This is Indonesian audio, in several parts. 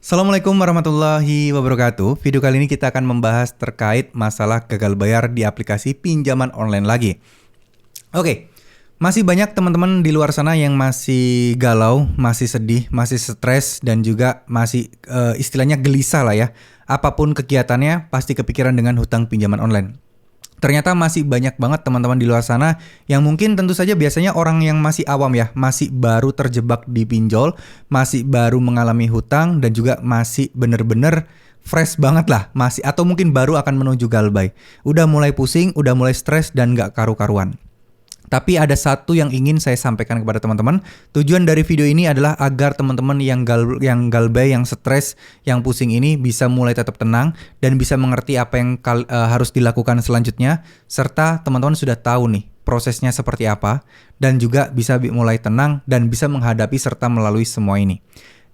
Assalamualaikum warahmatullahi wabarakatuh. Video kali ini kita akan membahas terkait masalah gagal bayar di aplikasi pinjaman online lagi. Oke, masih banyak teman-teman di luar sana yang masih galau, masih sedih, masih stres, dan juga masih istilahnya gelisah lah ya. Apapun kegiatannya pasti kepikiran dengan hutang pinjaman online. Ternyata masih banyak banget teman-teman di luar sana yang mungkin tentu saja biasanya orang yang masih awam ya, masih baru terjebak di pinjol, masih baru mengalami hutang dan juga masih bener-bener fresh banget lah, masih atau mungkin baru akan menuju galbay. Udah mulai pusing, udah mulai stres dan gak karu-karuan. Tapi ada satu yang ingin saya sampaikan kepada teman-teman. Tujuan dari video ini adalah agar teman-teman yang galbay, yang stres, yang pusing ini bisa mulai tetap tenang dan bisa mengerti apa yang harus dilakukan selanjutnya, serta teman-teman sudah tahu nih prosesnya seperti apa dan juga bisa mulai tenang dan bisa menghadapi serta melalui semua ini.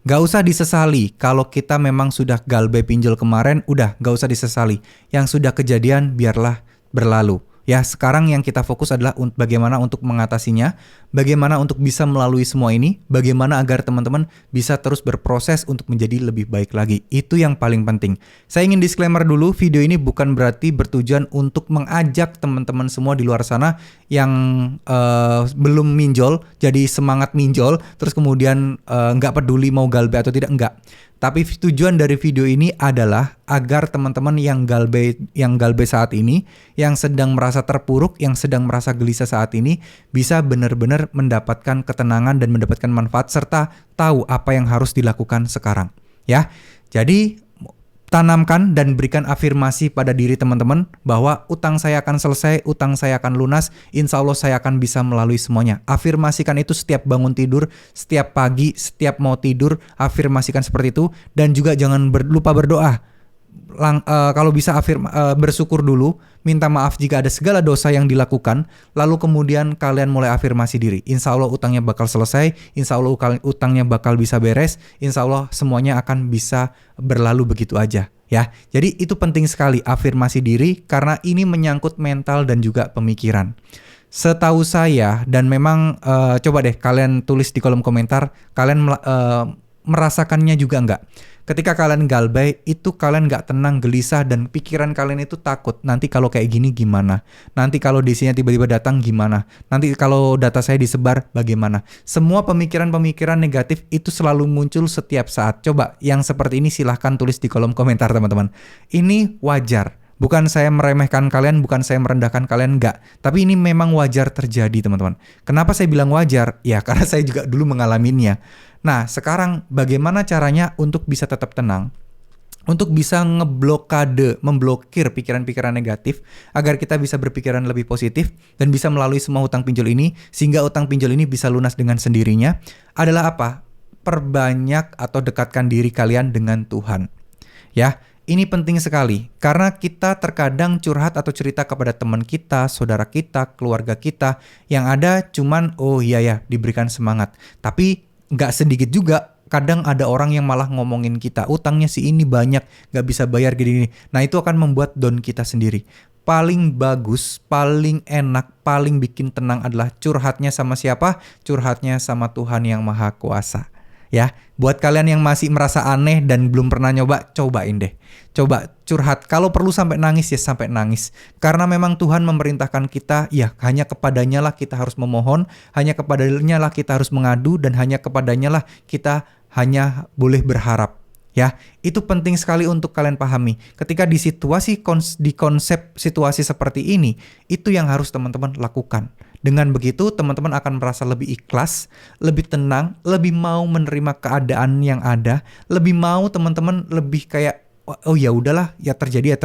Gak usah disesali kalau kita memang sudah galbay pinjol kemarin, udah gak usah disesali. Yang sudah kejadian biarlah berlalu. Ya, sekarang yang kita fokus adalah bagaimana untuk mengatasinya, bagaimana untuk bisa melalui semua ini, bagaimana agar teman-teman bisa terus berproses untuk menjadi lebih baik lagi. Itu yang paling penting. Saya ingin disclaimer dulu, video ini bukan berarti bertujuan untuk mengajak teman-teman semua di luar sana yang belum minjol, jadi semangat minjol, terus kemudian nggak peduli mau galbay atau tidak, enggak. Tapi tujuan dari video ini adalah agar teman-teman yang galbay saat ini, yang sedang merasa terpuruk, yang sedang merasa gelisah saat ini, bisa benar-benar mendapatkan ketenangan dan mendapatkan manfaat serta tahu apa yang harus dilakukan sekarang. Ya, jadi tanamkan dan berikan afirmasi pada diri teman-teman bahwa utang saya akan selesai, utang saya akan lunas, insya Allah saya akan bisa melalui semuanya. Afirmasikan itu setiap bangun tidur, setiap pagi, setiap mau tidur, afirmasikan seperti itu. Dan juga jangan lupa berdoa. Kalau bisa bersyukur dulu, minta maaf jika ada segala dosa yang dilakukan, lalu kemudian kalian mulai afirmasi diri. Insya Allah utangnya bakal selesai, insya Allah utangnya bakal bisa beres, insya Allah semuanya akan bisa berlalu begitu aja. Ya, jadi itu penting sekali afirmasi diri karena ini menyangkut mental dan juga pemikiran. Setahu saya dan memang coba deh kalian tulis di kolom komentar, kalian merasakannya juga enggak? Ketika kalian galbay, itu kalian nggak tenang, gelisah, dan pikiran kalian itu takut. Nanti kalau kayak gini gimana? Nanti kalau DC-nya tiba-tiba datang gimana? Nanti kalau data saya disebar bagaimana? Semua pemikiran-pemikiran negatif itu selalu muncul setiap saat. Coba yang seperti ini silahkan tulis di kolom komentar teman-teman. Ini wajar. Bukan saya meremehkan kalian, bukan saya merendahkan kalian, enggak. Tapi ini memang wajar terjadi teman-teman. Kenapa saya bilang wajar? Ya karena saya juga dulu mengalaminya. Nah sekarang bagaimana caranya untuk bisa tetap tenang? Untuk bisa memblokir pikiran-pikiran negatif agar kita bisa berpikiran lebih positif dan bisa melalui semua hutang pinjol ini sehingga hutang pinjol ini bisa lunas dengan sendirinya adalah apa? Perbanyak atau dekatkan diri kalian dengan Tuhan. Ya, ini penting sekali karena kita terkadang curhat atau cerita kepada teman kita, saudara kita, keluarga kita yang ada cuman oh iya ya diberikan semangat. Tapi nggak sedikit juga kadang ada orang yang malah ngomongin kita utangnya si ini banyak nggak bisa bayar gini. Nah itu akan membuat down kita sendiri. Paling bagus, paling enak, paling bikin tenang adalah curhatnya sama siapa? Curhatnya sama Tuhan yang Maha Kuasa. Ya, buat kalian yang masih merasa aneh dan belum pernah nyoba, cobain deh. Coba curhat, kalau perlu sampai nangis ya sampai nangis. Karena memang Tuhan memerintahkan kita, ya hanya kepadanya lah kita harus memohon, hanya kepadanya lah kita harus mengadu, dan hanya kepadanya lah kita hanya boleh berharap. Ya, itu penting sekali untuk kalian pahami. Ketika di konsep situasi seperti ini, itu yang harus teman-teman lakukan. Dengan begitu teman-teman akan merasa lebih ikhlas, lebih tenang, lebih mau menerima keadaan yang ada, lebih mau teman-teman lebih kayak oh ya udahlah, ya terjadi,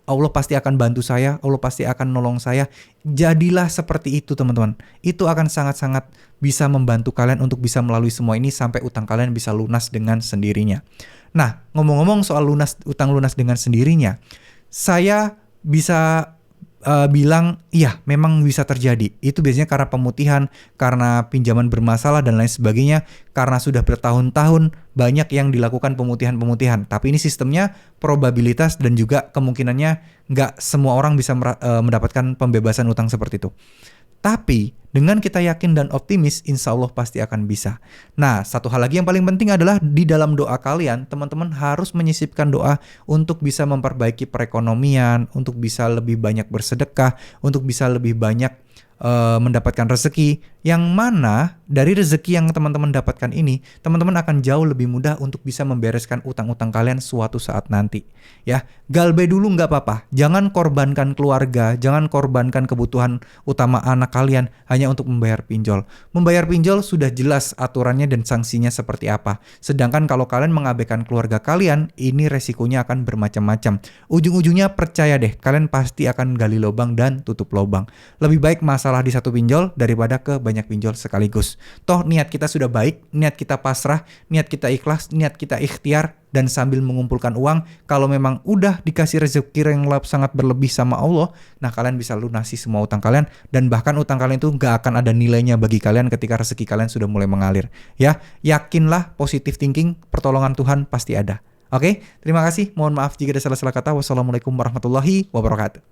Allah pasti akan bantu saya, Allah pasti akan nolong saya. Jadilah seperti itu teman-teman. Itu akan sangat-sangat bisa membantu kalian untuk bisa melalui semua ini sampai utang kalian bisa lunas dengan sendirinya. Nah, ngomong-ngomong soal utang lunas dengan sendirinya, saya bisa bilang iya memang bisa terjadi. Itu biasanya karena pemutihan, karena pinjaman bermasalah dan lain sebagainya. Karena sudah bertahun-tahun banyak yang dilakukan pemutihan. Tapi ini sistemnya probabilitas dan juga kemungkinannya nggak semua orang bisa mendapatkan pembebasan utang seperti itu. Tapi dengan kita yakin dan optimis, insya Allah pasti akan bisa. Nah, satu hal lagi yang paling penting adalah di dalam doa kalian, teman-teman harus menyisipkan doa untuk bisa memperbaiki perekonomian, untuk bisa lebih banyak bersedekah, untuk bisa lebih banyak mendapatkan rezeki, yang mana dari rezeki yang teman-teman dapatkan ini, teman-teman akan jauh lebih mudah untuk bisa membereskan utang-utang kalian suatu saat nanti. Ya, galbay dulu nggak apa-apa. Jangan korbankan keluarga, jangan korbankan kebutuhan utama anak kalian hanya untuk membayar pinjol. Membayar pinjol sudah jelas aturannya dan sanksinya seperti apa. Sedangkan kalau kalian mengabaikan keluarga kalian, ini resikonya akan bermacam-macam. Ujung-ujungnya percaya deh, kalian pasti akan gali lubang dan tutup lubang. Lebih baik masalah di satu pinjol daripada ke banyak pinjol sekaligus. Toh niat kita sudah baik, niat kita pasrah, niat kita ikhlas, niat kita ikhtiar, dan sambil mengumpulkan uang, kalau memang udah dikasih rezeki yang sangat berlebih sama Allah, nah kalian bisa lunasi semua utang kalian, dan bahkan utang kalian itu gak akan ada nilainya bagi kalian ketika rezeki kalian sudah mulai mengalir. Ya, yakinlah, positive thinking, pertolongan Tuhan pasti ada. Oke, terima kasih. Mohon maaf jika ada salah-salah kata. Wassalamualaikum warahmatullahi wabarakatuh.